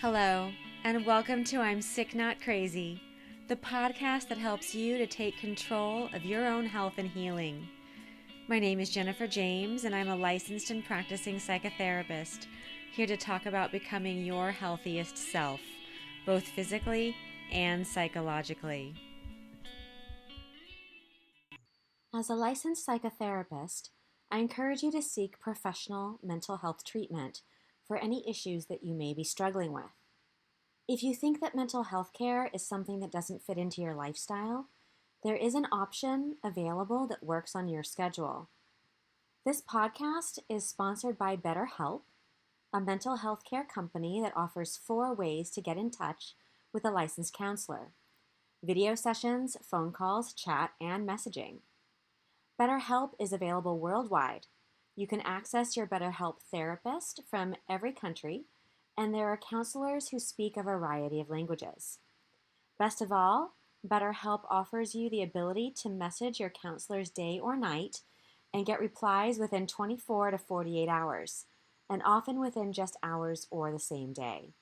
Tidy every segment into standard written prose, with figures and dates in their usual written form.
Hello, and welcome to I'm Sick Not Crazy, the podcast that helps you to take control of your own health and healing. My name is Jennifer James, and I'm a licensed and practicing psychotherapist, here to talk about becoming your healthiest self, both physically and psychologically. As a licensed psychotherapist, I encourage you to seek professional mental health treatment for any issues that you may be struggling with. If you think that mental health care is something that doesn't fit into your lifestyle, there is an option available that works on your schedule. This podcast is sponsored by BetterHelp, a mental health care company that offers 4 ways to get in touch with a licensed counselor: video sessions, phone calls, chat, and messaging. BetterHelp is available worldwide. You can access your BetterHelp therapist from every country, and there are counselors who speak a variety of languages. Best of all, BetterHelp offers you the ability to message your counselors day or night and get replies within 24 to 48 hours, and often within just hours or the same day.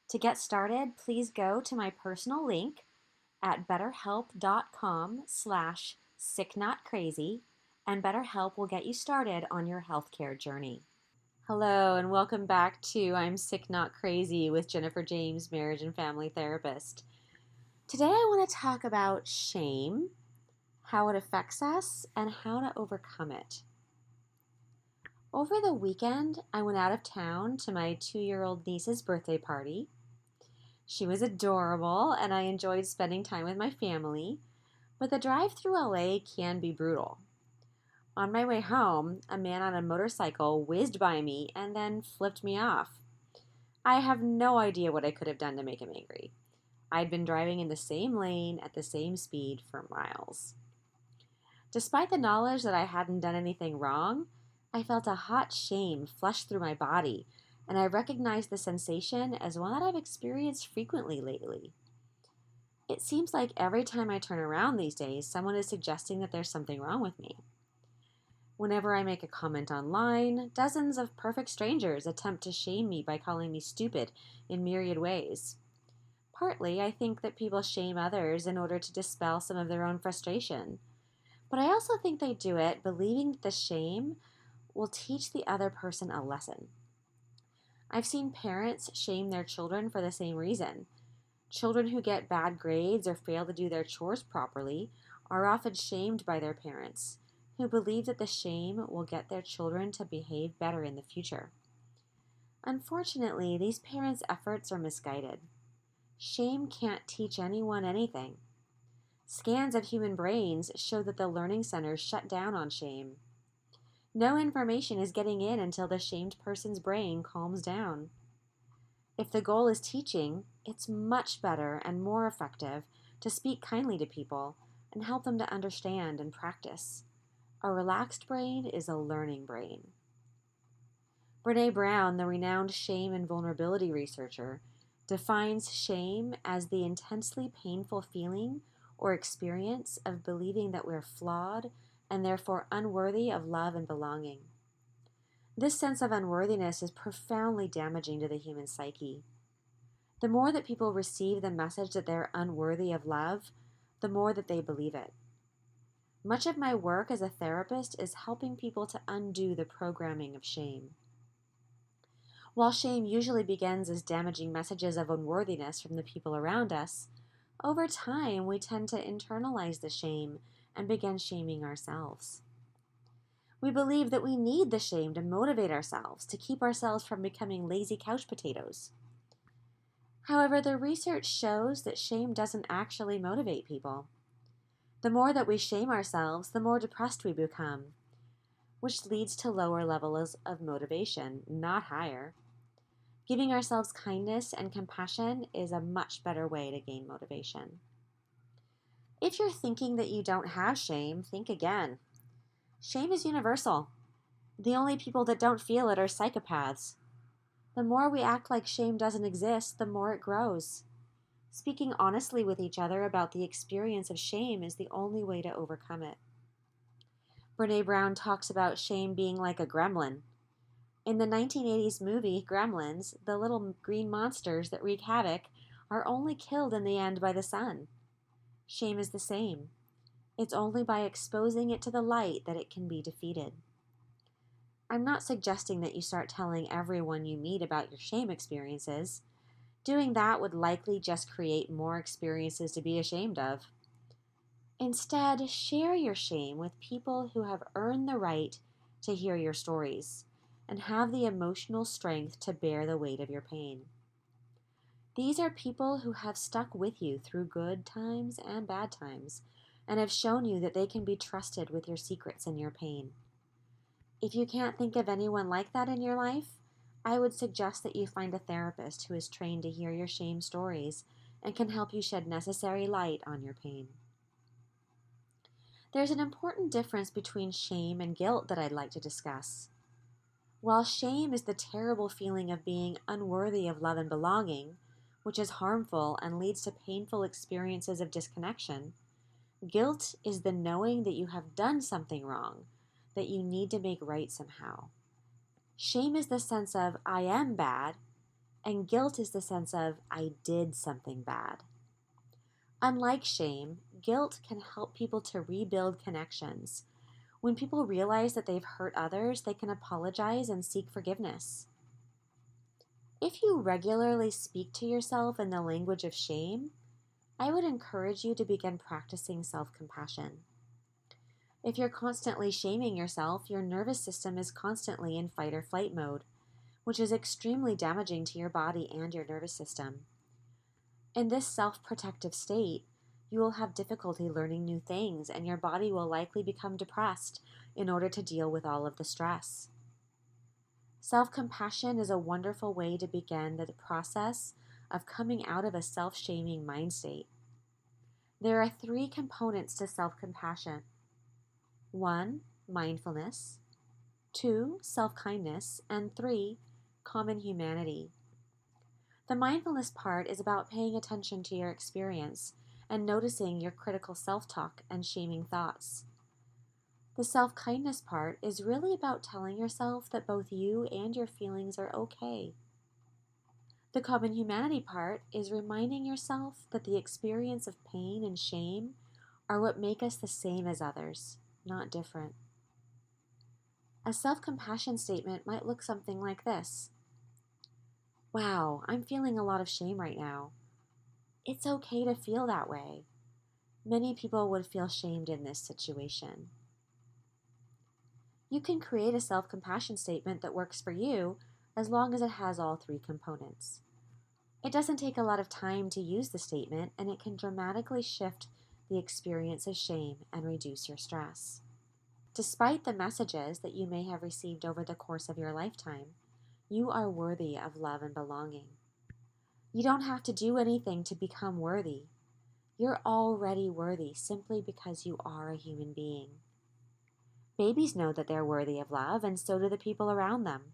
To get started, please go to my personal link at betterhelp.com/sicknotcrazy, and BetterHelp will get you started on your healthcare journey. Hello, and welcome back to I'm Sick Not Crazy with Jennifer James, marriage and family therapist. Today I want to talk about shame, how it affects us, and how to overcome it. Over the weekend, I went out of town to my 2-year-old niece's birthday party. She was adorable, and I enjoyed spending time with my family, but the drive through LA can be brutal. On my way home, a man on a motorcycle whizzed by me and then flipped me off. I have no idea what I could have done to make him angry. I'd been driving in the same lane at the same speed for miles. Despite the knowledge that I hadn't done anything wrong, I felt a hot shame flush through my body, and I recognized the sensation as one that I've experienced frequently lately. It seems like every time I turn around these days, someone is suggesting that there's something wrong with me. Whenever I make a comment online, dozens of perfect strangers attempt to shame me by calling me stupid in myriad ways. Partly, I think that people shame others in order to dispel some of their own frustration. But I also think they do it believing that the shame will teach the other person a lesson. I've seen parents shame their children for the same reason. Children who get bad grades or fail to do their chores properly are often shamed by their parents, who believe that the shame will get their children to behave better in the future. Unfortunately, these parents' efforts are misguided. Shame can't teach anyone anything. Scans of human brains show that the learning centers shut down on shame. No information is getting in until the shamed person's brain calms down. If the goal is teaching, it's much better and more effective to speak kindly to people and help them to understand and practice. A relaxed brain is a learning brain. Brené Brown, the renowned shame and vulnerability researcher, defines shame as the intensely painful feeling or experience of believing that we're flawed and therefore unworthy of love and belonging. This sense of unworthiness is profoundly damaging to the human psyche. The more that people receive the message that they're unworthy of love, the more that they believe it. Much of my work as a therapist is helping people to undo the programming of shame. While shame usually begins as damaging messages of unworthiness from the people around us, over time we tend to internalize the shame and begin shaming ourselves. We believe that we need the shame to motivate ourselves, to keep ourselves from becoming lazy couch potatoes. However, the research shows that shame doesn't actually motivate people. The more that we shame ourselves, the more depressed we become, which leads to lower levels of motivation, not higher. Giving ourselves kindness and compassion is a much better way to gain motivation. If you're thinking that you don't have shame, think again. Shame is universal. The only people that don't feel it are psychopaths. The more we act like shame doesn't exist, the more it grows. Speaking honestly with each other about the experience of shame is the only way to overcome it. Brené Brown talks about shame being like a gremlin. In the 1980s movie Gremlins, the little green monsters that wreak havoc are only killed in the end by the sun. Shame is the same. It's only by exposing it to the light that it can be defeated. I'm not suggesting that you start telling everyone you meet about your shame experiences. Doing that would likely just create more experiences to be ashamed of. Instead, share your shame with people who have earned the right to hear your stories and have the emotional strength to bear the weight of your pain. These are people who have stuck with you through good times and bad times and have shown you that they can be trusted with your secrets and your pain. If you can't think of anyone like that in your life, I would suggest that you find a therapist who is trained to hear your shame stories and can help you shed necessary light on your pain. There's an important difference between shame and guilt that I'd like to discuss. While shame is the terrible feeling of being unworthy of love and belonging, which is harmful and leads to painful experiences of disconnection, guilt is the knowing that you have done something wrong, that you need to make right somehow. Shame is the sense of I am bad, and guilt is the sense of I did something bad. Unlike shame, guilt can help people to rebuild connections. When people realize that they've hurt others, they can apologize and seek forgiveness. If you regularly speak to yourself in the language of shame, I would encourage you to begin practicing self-compassion. If you're constantly shaming yourself, your nervous system is constantly in fight or flight mode, which is extremely damaging to your body and your nervous system. In this self-protective state, you will have difficulty learning new things, and your body will likely become depressed in order to deal with all of the stress. Self-compassion is a wonderful way to begin the process of coming out of a self-shaming mind state. There are 3 components to self-compassion. 1, mindfulness. 2, self-kindness. And 3, common humanity. The mindfulness part is about paying attention to your experience and noticing your critical self-talk and shaming thoughts. The self-kindness part is really about telling yourself that both you and your feelings are okay. The common humanity part is reminding yourself that the experience of pain and shame are what make us the same as others, not different. A self-compassion statement might look something like this. Wow, I'm feeling a lot of shame right now. It's okay to feel that way. Many people would feel shamed in this situation. You can create a self-compassion statement that works for you as long as it has all 3 components. It doesn't take a lot of time to use the statement, and it can dramatically shift the experience of shame and reduce your stress. Despite the messages that you may have received over the course of your lifetime, you are worthy of love and belonging. You don't have to do anything to become worthy. You're already worthy simply because you are a human being. Babies know that they're worthy of love, and so do the people around them.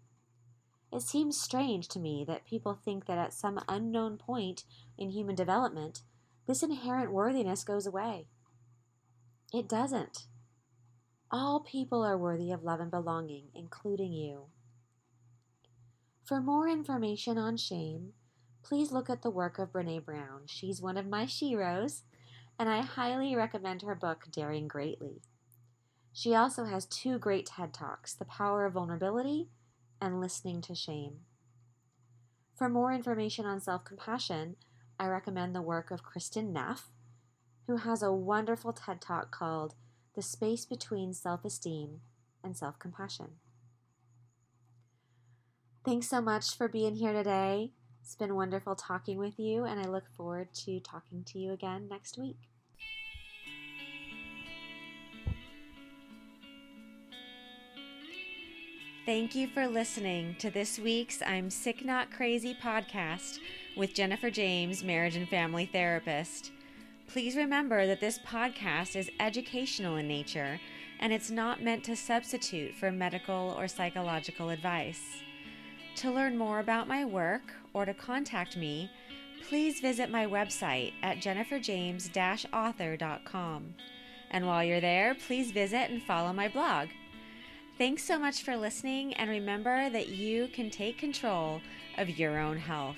It seems strange to me that people think that at some unknown point in human development, this inherent worthiness goes away. It doesn't. All people are worthy of love and belonging, including you. For more information on shame, please look at the work of Brené Brown. She's one of my sheroes, and I highly recommend her book, Daring Greatly. She also has 2 great TED Talks, The Power of Vulnerability and Listening to Shame. For more information on self-compassion, I recommend the work of Kristin Neff, who has a wonderful TED Talk called The Space Between Self-Esteem and Self-Compassion. Thanks so much for being here today. It's been wonderful talking with you, and I look forward to talking to you again next week. Thank you for listening to this week's I'm Sick Not Crazy podcast with Jennifer James, marriage and family therapist. Please remember that this podcast is educational in nature, and it's not meant to substitute for medical or psychological advice. To learn more about my work or to contact me, please visit my website at jenniferjames-author.com. And while you're there, please visit and follow my blog. Thanks so much for listening, and remember that you can take control of your own health.